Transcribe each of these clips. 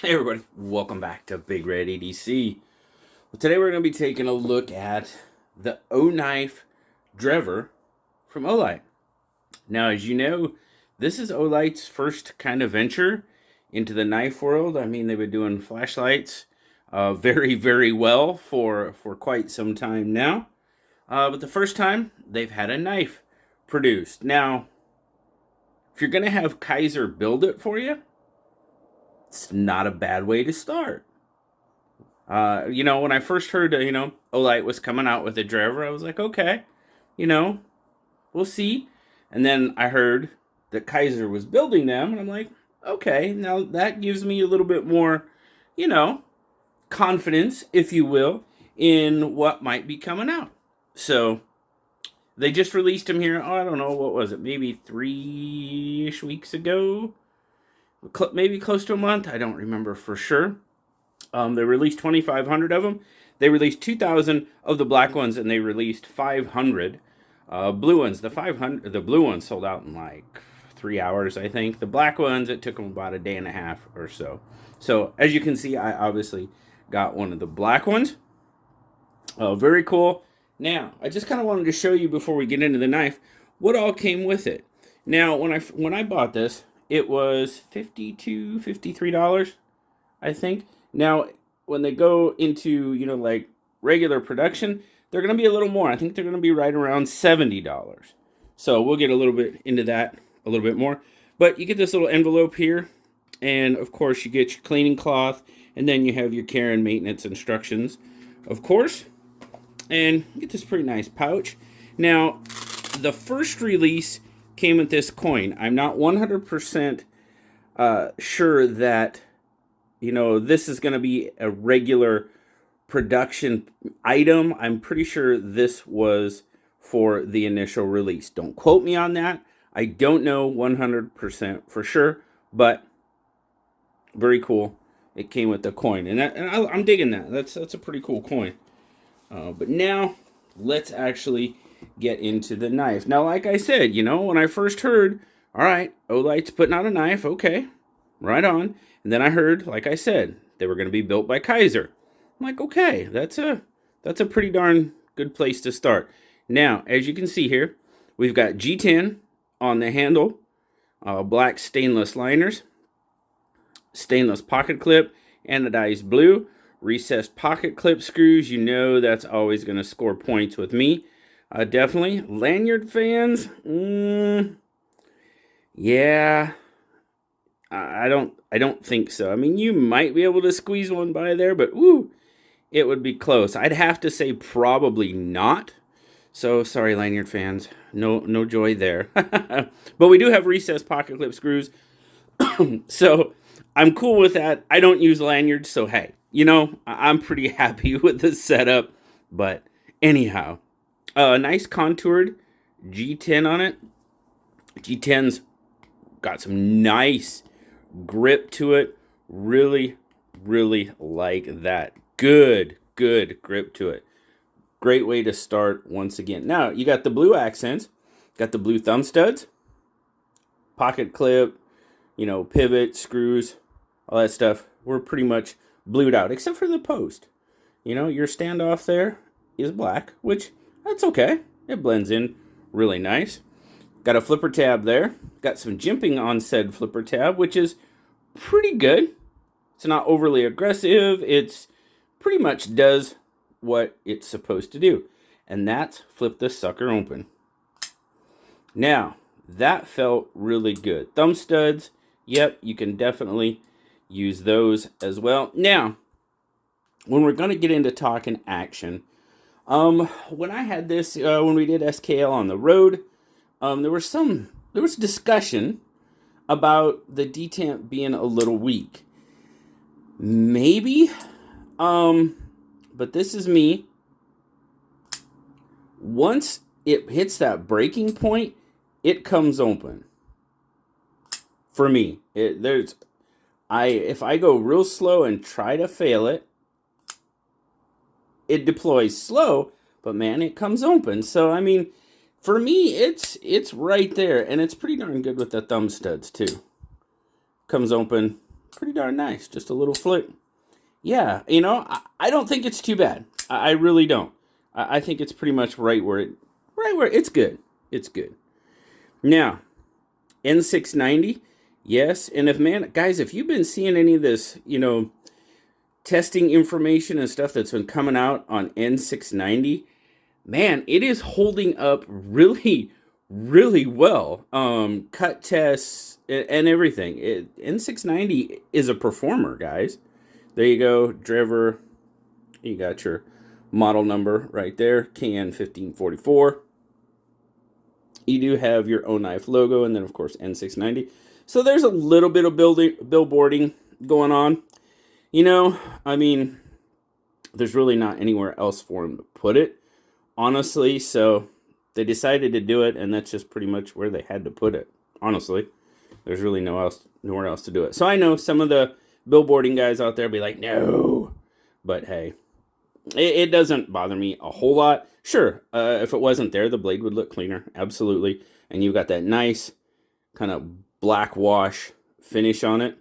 Hey everybody, welcome back to BigRedEDC. Well, today we're going to be taking a look at the Oknife Drever from Olight. Now, as you know, this is Olight's first kind of venture into the knife world. I mean, they've been doing flashlights very, very well for quite some time now. But the first time they've had a knife produced. Now, if you're going to have Kaiser build it for you, it's not a bad way to start. When I first heard, Olight was coming out with a Drever, I was like, okay, we'll see. And then I heard that Kaiser was building them, and I'm like, okay, now that gives me a little bit more, you know, confidence, if you will, in what might be coming out. So they just released them here. Oh, I don't know, what was it? Maybe 3-ish weeks ago, maybe close to a month. I don't remember for sure. They released 2,500 of them. They released 2,000 of the black ones, and they released 500 blue ones. The blue ones sold out in like 3 hours, I think. The black ones, it took them about a day and a half or so. So as you can see, I obviously got one of the black ones. Very cool. Now, I just kind of wanted to show you before we get into the knife what all came with it. Now, when I bought this, it was $52, $53, I think. Now, when they go into, like regular production, they're going to be a little more. I think they're going to be right around $70. So we'll get a little bit into that a little bit more. But you get this little envelope here. And, of course, you get your cleaning cloth. And then you have your care and maintenance instructions, of course. And you get this pretty nice pouch. Now, the first release came with this coin. I'm not 100% sure that this is going to be a regular production item. I'm pretty sure this was for the initial release. Don't quote me on that. I don't know 100% for sure, but very cool. It came with the coin, and I'm digging that. That's a pretty cool coin. But now, let's actually get into the knife. Now, like I said, when I first heard, all right, Olight's putting out a knife, okay, right on. And then I heard, like I said, they were going to be built by Kaiser. I'm like, okay, that's a pretty darn good place to start. Now, as you can see here, we've got G10 on the handle, black stainless liners, stainless pocket clip, anodized blue, recessed pocket clip screws. That's always going to score points with me. Definitely. Lanyard fans, yeah. I don't think so. I mean, you might be able to squeeze one by there, but woo, it would be close. I'd have to say probably not. So sorry, lanyard fans. No joy there. But we do have recessed pocket clip screws. So I'm cool with that. I don't use lanyards, so hey, I'm pretty happy with the setup. But anyhow, nice contoured G10 on it. G10's got some nice grip to it. Really, really like that. Good grip to it. Great way to start once again. Now, you got the blue accents. Got the blue thumb studs. Pocket clip, pivot, screws, all that stuff. We're pretty much blued out, except for the post. Your standoff there is black, which, that's okay. It blends in really nice. Got a flipper tab there. Got some jimping on said flipper tab, which is pretty good. It's not overly aggressive. It's pretty much does what it's supposed to do. And that's flip this sucker open. Now, that felt really good. Thumb studs, yep, you can definitely use those as well. Now, when we're going to get into talking action, when I had this, when we did SKL on the road, there was discussion about the detent being a little weak. Maybe, but this is me. Once it hits that breaking point, it comes open. For me, if I go real slow and try to fail it, it deploys slow, but man, it comes open. So I mean, for me, it's right there, and it's pretty darn good with the thumb studs too. Comes open pretty darn nice. Just a little flick. Yeah, you know, I don't think it's too bad. I really don't. I think it's pretty much right where it's good. It's good. Now, N690, yes. And guys, if you've been seeing any of this, you know, testing information and stuff that's been coming out on N690, man, it is holding up really, really well. Cut tests and everything. N690 is a performer, guys. There you go, Drever. You got your model number right there, KN1544. You do have your Oknife logo, and then, of course, N690. So there's a little bit of billboarding going on. You know, I mean, there's really not anywhere else for them to put it, honestly. So they decided to do it, and that's just pretty much where they had to put it, honestly. There's really nowhere else to do it. So I know some of the billboarding guys out there be like, no. But hey, it doesn't bother me a whole lot. Sure, if it wasn't there, the blade would look cleaner. Absolutely. And you've got that nice kind of black wash finish on it.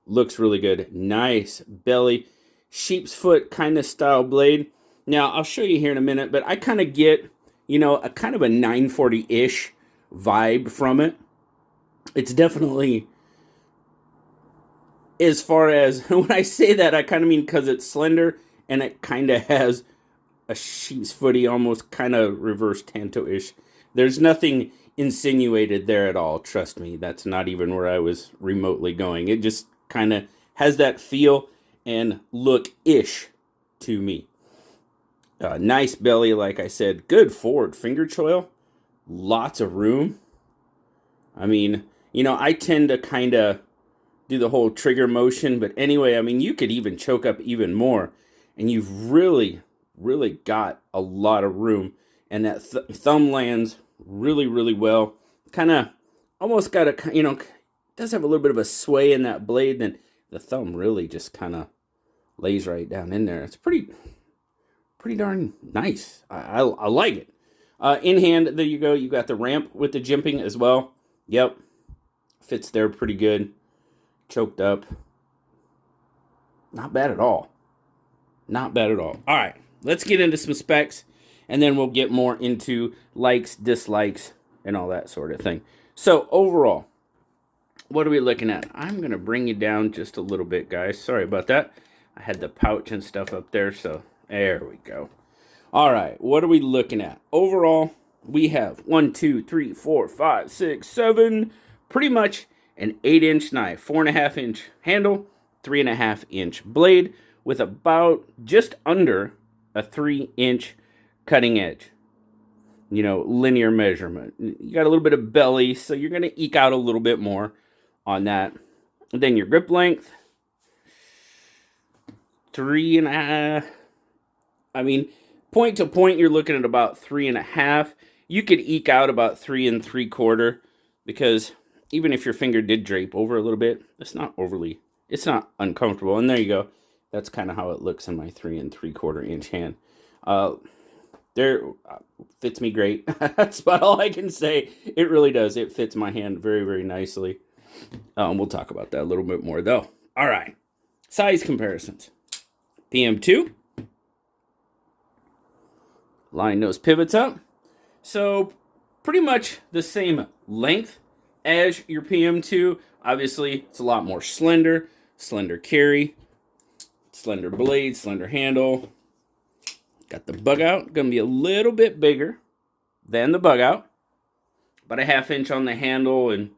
Looks really good. Nice belly. Sheep's foot kind of style blade. Now, I'll show you here in a minute, but I kind of get, you know, a kind of a 940-ish vibe from it. It's definitely, as far as, when I say that, I kind of mean because it's slender and it kind of has a sheep's footy, almost kind of reverse Tanto-ish. There's nothing insinuated there at all. Trust me, that's not even where I was remotely going. It just kind of has that feel and look-ish to me. Nice belly, like I said. Good forward finger choil. Lots of room. I mean, you know, I tend to kind of do the whole trigger motion. But anyway, I mean, you could even choke up even more. And you've really, really got a lot of room. And that thumb lands really, really well. Kind of almost got a, you know, does have a little bit of a sway in that blade. Then the thumb really just kind of lays right down in there. It's pretty darn nice. I like it. In hand, there you go. You got the ramp with the jimping as well. Yep. Fits there pretty good. Choked up. Not bad at all. Not bad at all. All right. Let's get into some specs, and then we'll get more into likes, dislikes, and all that sort of thing. So, overall, what are we looking at? I'm going to bring you down just a little bit, guys. Sorry about that. I had the pouch and stuff up there, so there we go. All right, what are we looking at? Overall, we have 1, 2, 3, 4, 5, 6, 7, pretty much an 8-inch knife, 4.5-inch handle, 3.5-inch blade, with about just under a 3-inch cutting edge. You know, linear measurement. You got a little bit of belly, so you're going to eke out a little bit more on that. And then your grip length, 3.5. I mean, point to point, you're looking at about 3.5. You could eke out about 3 3/4, because even if your finger did drape over a little bit, it's not uncomfortable. And there you go. That's kind of how it looks in my 3 3/4-inch hand. There fits me great. That's about all I can say. It really does. It fits my hand very, very nicely. We'll talk about that a little bit more, though. All right. Size comparisons. PM2. Line nose pivots up. So pretty much the same length as your PM2. Obviously, it's a lot more slender carry, slender blade, slender handle. Got the bug out. Going to be a little bit bigger than the bug out. About a 1/2 inch on the handle and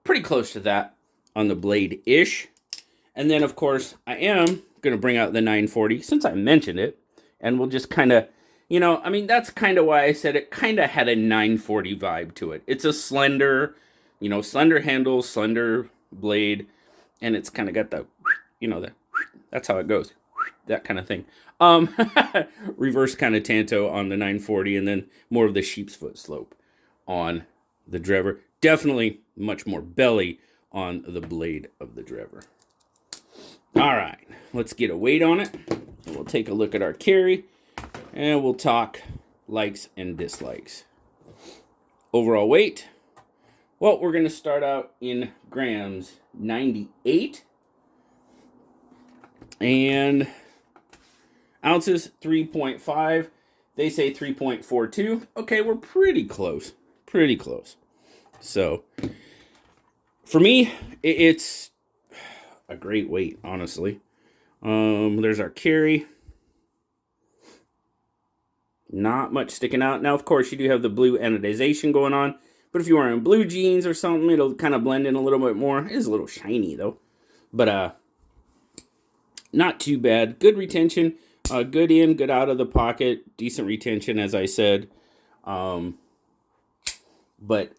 pretty close to that on the blade-ish. And then, of course, I am going to bring out the 940 since I mentioned it. And we'll just kind of, you know, I mean, that's kind of why I said it kind of had a 940 vibe to it. It's a slender, you know, slender handle, slender blade. And it's kind of got the, you know, that's how it goes. That kind of thing. Reverse kind of Tanto on the 940, and then more of the sheep's foot slope on the Drever. Definitely much more belly on the blade of the Drever. All right, let's get a weight on it. We'll take a look at our carry, and we'll talk likes and dislikes. Overall weight, Well, we're going to start out in grams, 98. And ounces, 3.5. They say 3.42. Okay, we're pretty close. Pretty close. So, for me, it's a great weight, honestly. There's our carry. Not much sticking out. Now, of course, you do have the blue anodization going on. But if you're wearing blue jeans or something, it'll kind of blend in a little bit more. It is a little shiny, though. But, not too bad. Good retention. Good in, good out of the pocket. Decent retention, as I said. But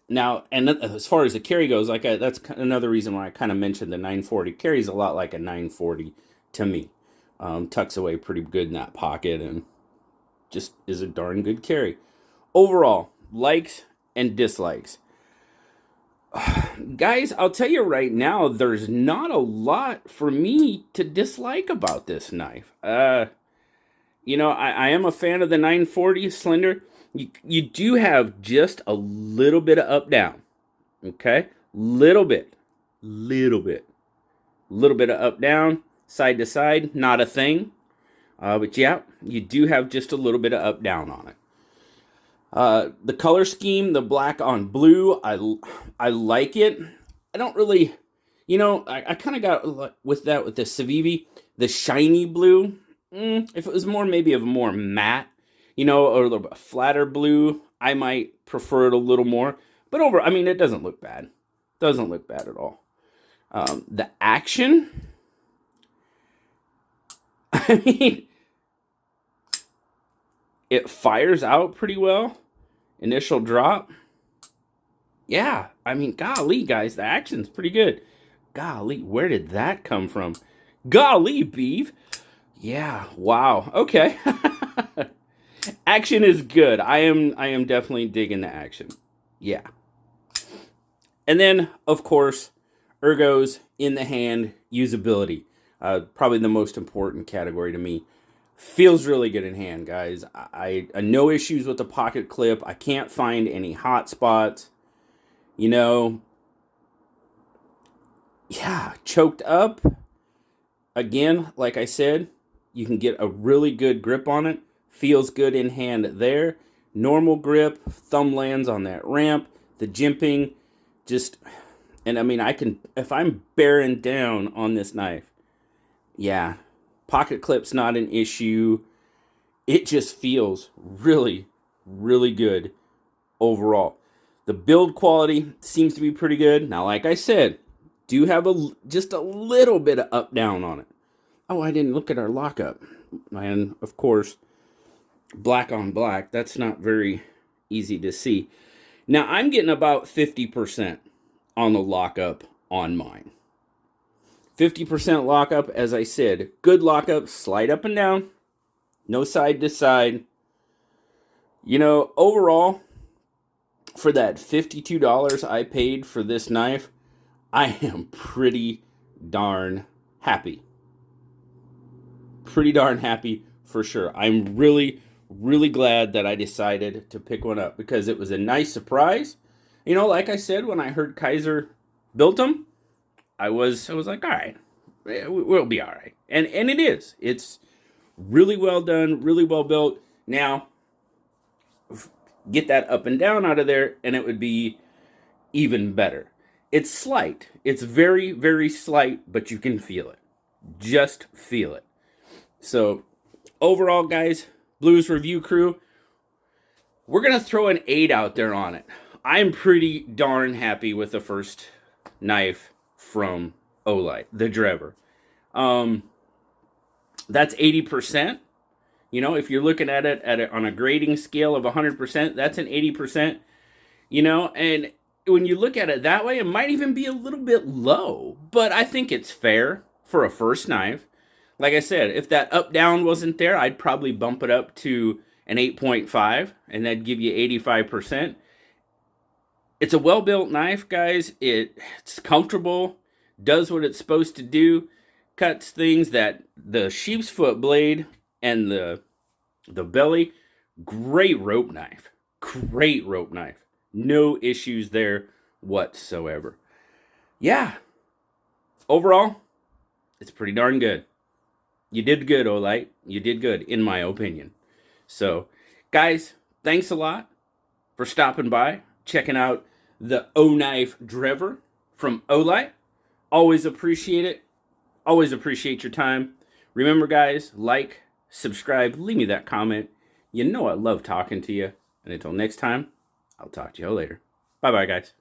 now, and as far as the carry goes, that's another reason why I kind of mentioned the 940. Carries a lot like a 940 to me. Tucks away pretty good in that pocket and just is a darn good carry. Overall, likes and dislikes. Guys, I'll tell you right now, there's not a lot for me to dislike about this knife. You know, I am a fan of the 940 Slender. You do have just a little bit of up-down, okay? Little bit of up-down, side to side, not a thing. But yeah, you do have just a little bit of up-down on it. The color scheme, the black on blue, I like it. I don't really, you know, I kind of got with the Civivi, the shiny blue. If it was maybe a more matte, you know, or a little bit flatter blue, I might prefer it a little more. But I mean, it doesn't look bad. Doesn't look bad at all. The action, I mean, it fires out pretty well. Initial drop. Yeah, I mean, golly, guys, the action's pretty good. Golly, where did that come from? Golly, beef. Yeah, wow. Okay. Action is good. I am definitely digging the action. Yeah. And then, of course, ergos in the hand, usability. Probably the most important category to me. Feels really good in hand, guys. I no issues with the pocket clip. I can't find any hot spots. You know, yeah, choked up. Again, like I said, you can get a really good grip on it. Feels good in hand there. Normal grip, thumb lands on that ramp. The jimping, and I mean, if I'm bearing down on this knife, yeah, pocket clip's not an issue. It just feels really, really good overall. The build quality seems to be pretty good. Now, like I said, do have just a little bit of up down on it. Oh, I didn't look at our lockup. And of course, black on black, that's not very easy to see. Now, I'm getting about 50% on the lockup on mine. 50% lockup, as I said, good lockup, slide up and down, no side to side. You know, overall, for that $52 I paid for this knife, I am pretty darn happy. Pretty darn happy for sure. I'm really, really glad that I decided to pick one up because it was a nice surprise. You know, like I said, when I heard Kaiser built them, I was like, all right, we'll be all right. And it is. It's really well done, really well built. Now, get that up and down out of there, and it would be even better. It's slight. It's very, very slight, but you can feel it. Just feel it. So, overall, guys, Blues Review Crew, we're going to throw an 8 out there on it. I'm pretty darn happy with the first knife from Olight, the Drever. That's 80%. You know, if you're looking at it on a grading scale of 100%, that's an 80%. You know, and when you look at it that way, it might even be a little bit low. But I think it's fair for a first knife. Like I said, if that up-down wasn't there, I'd probably bump it up to an 8.5, and that'd give you 85%. It's a well-built knife, guys. It's comfortable, does what it's supposed to do, cuts things that the sheep's foot blade and the belly, great rope knife. Great rope knife. No issues there whatsoever. Yeah, overall, it's pretty darn good. You did good, Olight. You did good, in my opinion. So, guys, thanks a lot for stopping by, checking out the Oknife Drever from Olight. Always appreciate it. Always appreciate your time. Remember, guys, like, subscribe, leave me that comment. You know I love talking to you. And until next time, I'll talk to you all later. Bye-bye, guys.